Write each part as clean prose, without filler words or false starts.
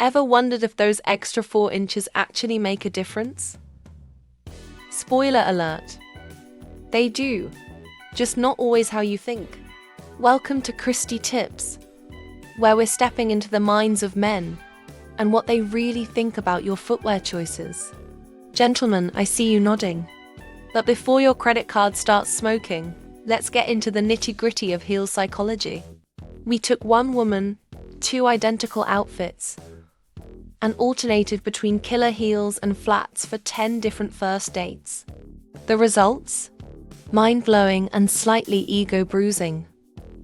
Ever wondered if those extra 4 inches actually make a difference? Spoiler alert. They do, just not always how you think. Welcome to Christy Tips, where we're stepping into the minds of men and what they really think about your footwear choices. Gentlemen, I see you nodding. But before your credit card starts smoking, let's get into the nitty-gritty of heel psychology. We took one woman, 2 identical outfits, and alternated between killer heels and flats for 10 different first dates. The results? Mind-blowing and slightly ego-bruising.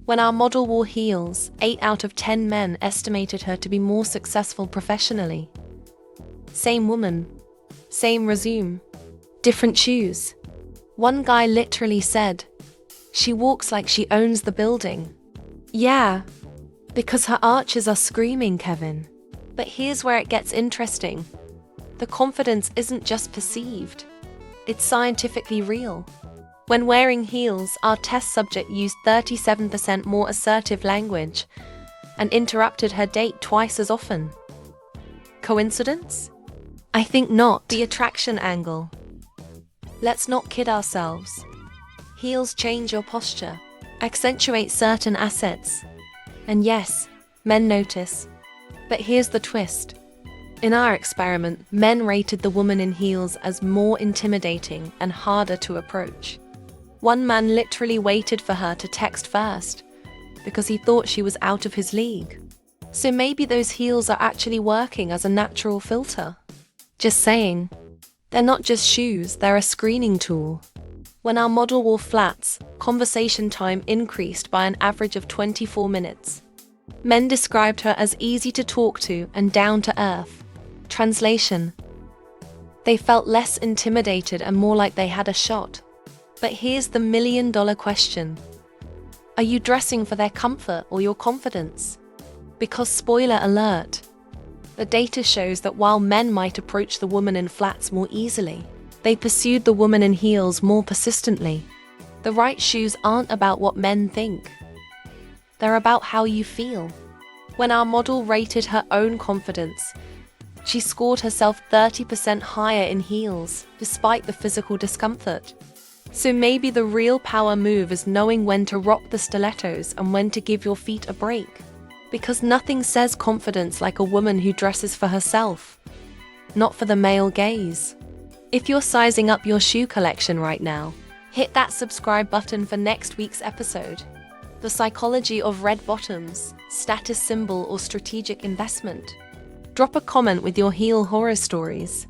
When our model wore heels, 8 out of 10 men estimated her to be more successful professionally. Same woman, same resume, different shoes. One guy literally said, "She walks like she owns the building." Yeah, because her arches are screaming, Kevin. But here's where it gets interesting. The confidence isn't just perceived. It's scientifically real. When wearing heels, our test subject used 37% more assertive language and interrupted her date twice as often. Coincidence? I think not. The attraction angle. Let's not kid ourselves. Heels change your posture, accentuate certain assets. And yes, men notice. But here's the twist. In our experiment, men rated the woman in heels as more intimidating and harder to approach. One man literally waited for her to text first because he thought she was out of his league. So maybe those heels are actually working as a natural filter. Just saying. They're not just shoes, they're a screening tool. When our model wore flats, conversation time increased by an average of 24 minutes. Men described her as easy to talk to and down to earth. Translation: they felt less intimidated and more like they had a shot. But here's the million-dollar question. Are you dressing for their comfort or your confidence? Because spoiler alert, the data shows that while men might approach the woman in flats more easily, they pursued the woman in heels more persistently. The right shoes aren't about what men think. They're about how you feel. When our model rated her own confidence, she scored herself 30% higher in heels, despite the physical discomfort. So maybe the real power move is knowing when to rock the stilettos and when to give your feet a break. Because nothing says confidence like a woman who dresses for herself, not for the male gaze. If you're sizing up your shoe collection right now, hit that subscribe button for next week's episode. The psychology of red bottoms, status symbol or strategic investment. Drop a comment with your heel horror stories.